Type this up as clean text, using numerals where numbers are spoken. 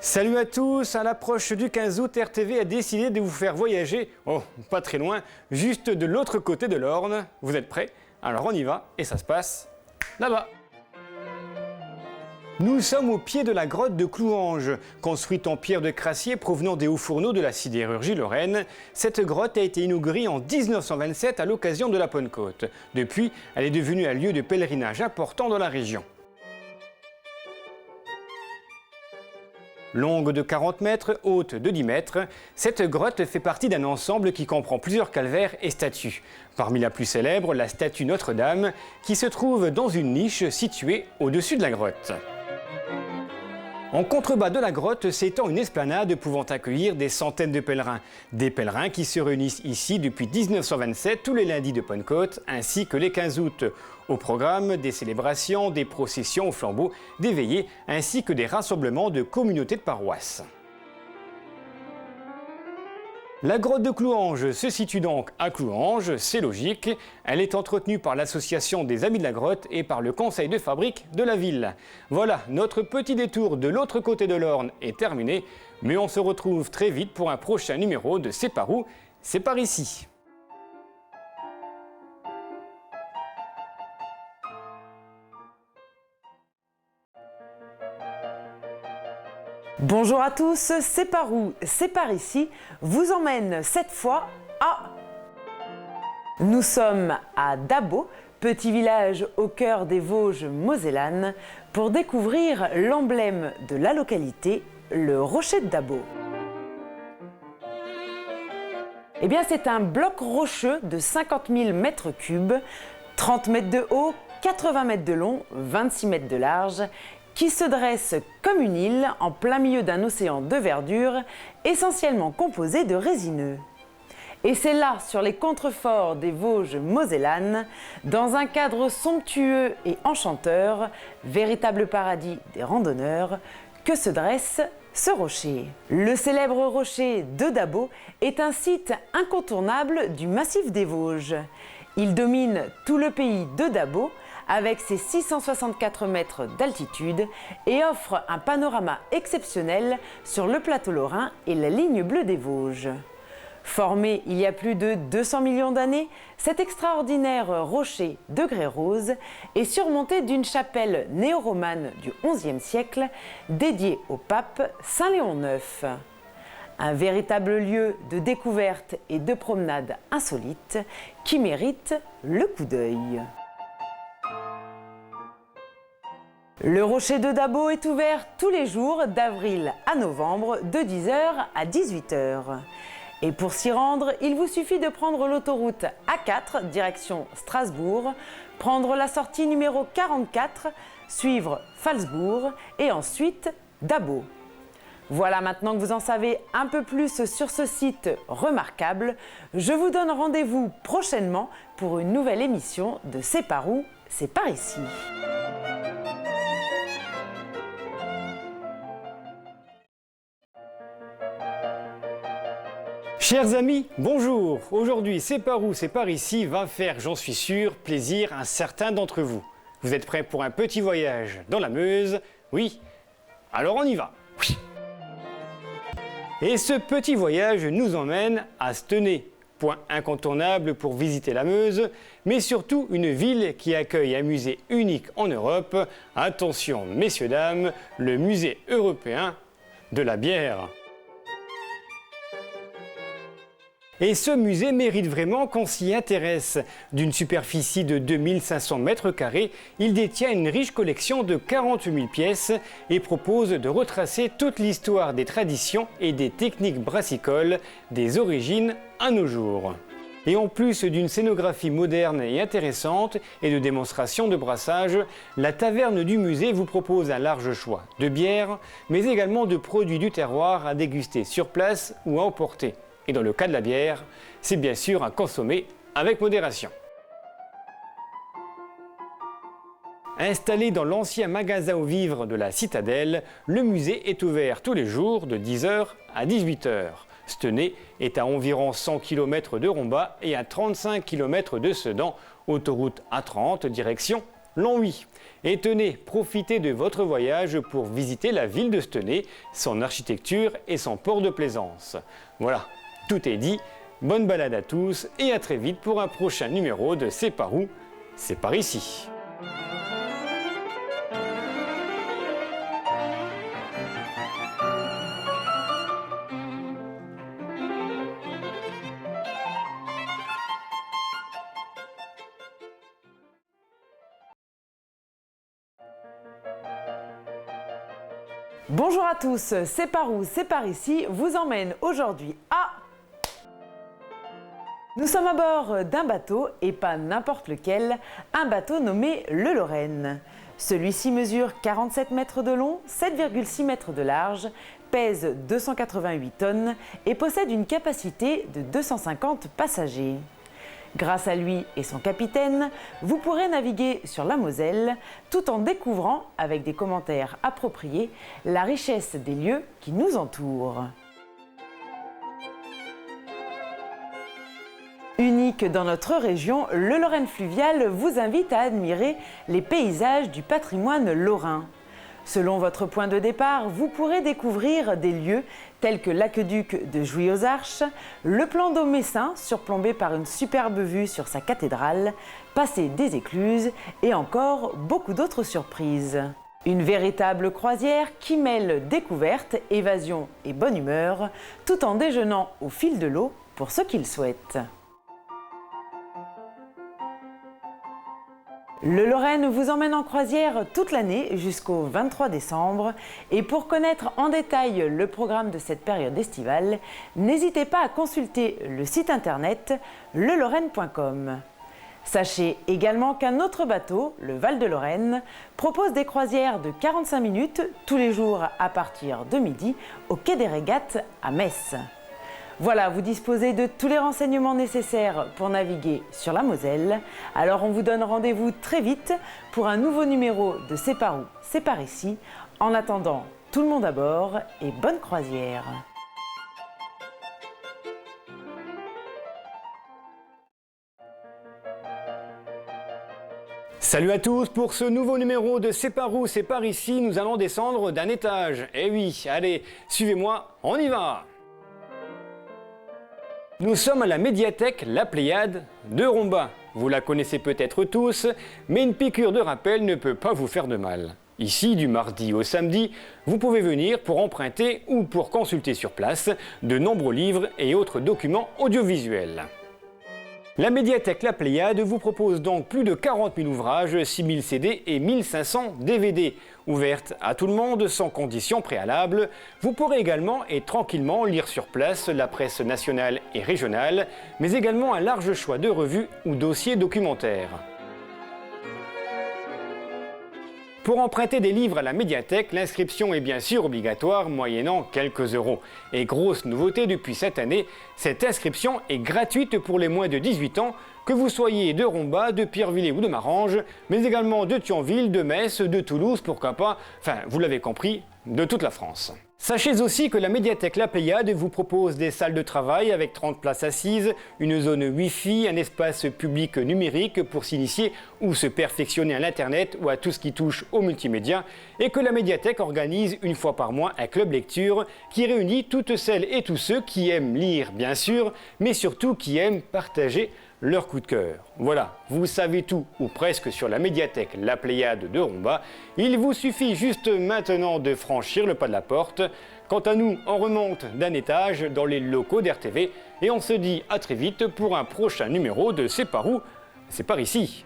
Salut à tous, à l'approche du 15 août, RTV a décidé de vous faire voyager, pas très loin, juste de l'autre côté de l'Orne. Vous êtes prêts? Alors on y va et ça se passe là-bas. Nous sommes au pied de la grotte de Clouange. Construite en pierre de crassier provenant des hauts fourneaux de la sidérurgie lorraine, cette grotte a été inaugurée en 1927 à l'occasion de la Pentecôte. Depuis, elle est devenue un lieu de pèlerinage important dans la région. Longue de 40 mètres, haute de 10 mètres, cette grotte fait partie d'un ensemble qui comprend plusieurs calvaires et statues. Parmi la plus célèbre, la statue Notre-Dame, qui se trouve dans une niche située au-dessus de la grotte. En contrebas de la grotte s'étend une esplanade pouvant accueillir des centaines de pèlerins. Des pèlerins qui se réunissent ici depuis 1927 tous les lundis de Pentecôte ainsi que les 15 août. Au programme, des célébrations, des processions au flambeau, des veillées ainsi que des rassemblements de communautés de paroisses. La grotte de Clouange se situe donc à Clouange, c'est logique. Elle est entretenue par l'association des Amis de la Grotte et par le conseil de fabrique de la ville. Voilà, notre petit détour de l'autre côté de l'Orne est terminé, mais on se retrouve très vite pour un prochain numéro de C'est par où, c'est par ici. Bonjour à tous, C'est par où, c'est par ici, vous emmène cette fois à... Nous sommes à Dabo, petit village au cœur des Vosges mosellanes, pour découvrir l'emblème de la localité, le rocher de Dabo. Eh bien, c'est un bloc rocheux de 50 000 mètres cubes, 30 mètres de haut, 80 mètres de long, 26 mètres de large, qui se dresse comme une île en plein milieu d'un océan de verdure, essentiellement composé de résineux. Et c'est là, sur les contreforts des Vosges mosellanes, dans un cadre somptueux et enchanteur, véritable paradis des randonneurs, que se dresse ce rocher. Le célèbre rocher de Dabo est un site incontournable du massif des Vosges. Il domine tout le pays de Dabo, avec ses 664 mètres d'altitude et offre un panorama exceptionnel sur le plateau lorrain et la ligne bleue des Vosges. Formé il y a plus de 200 millions d'années, cet extraordinaire rocher de grès rose est surmonté d'une chapelle néo-romane du XIe siècle dédiée au pape Saint Léon IX. Un véritable lieu de découverte et de promenade insolite qui mérite le coup d'œil. Le rocher de Dabo est ouvert tous les jours d'avril à novembre de 10h à 18h. Et pour s'y rendre, il vous suffit de prendre l'autoroute A4 direction Strasbourg, prendre la sortie numéro 44, suivre Phalsbourg et ensuite Dabo. Voilà, maintenant que vous en savez un peu plus sur ce site remarquable, je vous donne rendez-vous prochainement pour une nouvelle émission de C'est par où, c'est par ici. Chers amis, bonjour. Aujourd'hui, C'est par où, c'est par ici va faire, j'en suis sûr, plaisir à certains d'entre vous. Vous êtes prêts pour un petit voyage dans la Meuse? Oui? Alors on y va. Et ce petit voyage nous emmène à Stenay, point incontournable pour visiter la Meuse, mais surtout une ville qui accueille un musée unique en Europe. Attention, messieurs, dames, le musée européen de la bière. Et ce musée mérite vraiment qu'on s'y intéresse. D'une superficie de 2500 mètres carrés, il détient une riche collection de 48 000 pièces et propose de retracer toute l'histoire des traditions et des techniques brassicoles des origines à nos jours. Et en plus d'une scénographie moderne et intéressante et de démonstrations de brassage, la taverne du musée vous propose un large choix de bières, mais également de produits du terroir à déguster sur place ou à emporter. Et dans le cas de la bière, c'est bien sûr à consommer avec modération. Installé dans l'ancien magasin aux vivres de la Citadelle, le musée est ouvert tous les jours de 10h à 18h. Stenay est à environ 100 km de Rombat et à 35 km de Sedan, autoroute A30 direction L'an oui. Et tenez, profitez de votre voyage pour visiter la ville de Stenay, son architecture et son port de plaisance. Voilà, tout est dit. Bonne balade à tous et à très vite pour un prochain numéro de C'est par où, c'est par ici. Bonjour à tous, C'est par où, c'est par ici vous emmène aujourd'hui à... Nous sommes à bord d'un bateau, et pas n'importe lequel, un bateau nommé le Lorraine. Celui-ci mesure 47 mètres de long, 7,6 mètres de large, pèse 288 tonnes et possède une capacité de 250 passagers. Grâce à lui et son capitaine, vous pourrez naviguer sur la Moselle tout en découvrant, avec des commentaires appropriés, la richesse des lieux qui nous entourent. Unique dans notre région, le Lorraine fluvial vous invite à admirer les paysages du patrimoine lorrain. Selon votre point de départ, vous pourrez découvrir des lieux tels que l'aqueduc de Jouy-aux-Arches, le plan d'eau messin surplombé par une superbe vue sur sa cathédrale, passer des écluses et encore beaucoup d'autres surprises. Une véritable croisière qui mêle découverte, évasion et bonne humeur, tout en déjeunant au fil de l'eau pour ceux qui le souhaitent. Le Lorraine vous emmène en croisière toute l'année jusqu'au 23 décembre et pour connaître en détail le programme de cette période estivale, n'hésitez pas à consulter le site internet lelorraine.com. Sachez également qu'un autre bateau, le Val de Lorraine, propose des croisières de 45 minutes tous les jours à partir de midi au quai des Régates à Metz. Voilà, vous disposez de tous les renseignements nécessaires pour naviguer sur la Moselle. Alors on vous donne rendez-vous très vite pour un nouveau numéro de C'est par où, c'est par ici. En attendant, tout le monde à bord et bonne croisière. Salut à tous, pour ce nouveau numéro de C'est par où, c'est par ici, nous allons descendre d'un étage. Eh oui, allez, suivez-moi, on y va! Nous sommes à la médiathèque La Pléiade de Romba. Vous la connaissez peut-être tous, mais une piqûre de rappel ne peut pas vous faire de mal. Ici, du mardi au samedi, vous pouvez venir pour emprunter ou pour consulter sur place de nombreux livres et autres documents audiovisuels. La médiathèque La Pléiade vous propose donc plus de 40 000 ouvrages, 6 000 CD et 1500 DVD. Ouverte à tout le monde sans conditions préalables, vous pourrez également et tranquillement lire sur place la presse nationale et régionale, mais également un large choix de revues ou dossiers documentaires. Pour emprunter des livres à la médiathèque, l'inscription est bien sûr obligatoire, moyennant quelques euros. Et grosse nouveauté depuis cette année, cette inscription est gratuite pour les moins de 18 ans, que vous soyez de Romba, de Pierrevillers ou de Marange, mais également de Thionville, de Metz, de Toulouse, pourquoi pas, enfin vous l'avez compris, de toute la France. Sachez aussi que la médiathèque La Pléiade vous propose des salles de travail avec 30 places assises, une zone Wi-Fi, un espace public numérique pour s'initier ou se perfectionner à l'Internet ou à tout ce qui touche au multimédia, et que la médiathèque organise une fois par mois un club lecture qui réunit toutes celles et tous ceux qui aiment lire bien sûr, mais surtout qui aiment partager leur coup de cœur. Voilà, vous savez tout, ou presque, sur la médiathèque La Pléiade de Romba. Il vous suffit juste maintenant de franchir le pas de la porte. Quant à nous, on remonte d'un étage dans les locaux d'RTV et on se dit à très vite pour un prochain numéro de C'est par où, c'est par ici.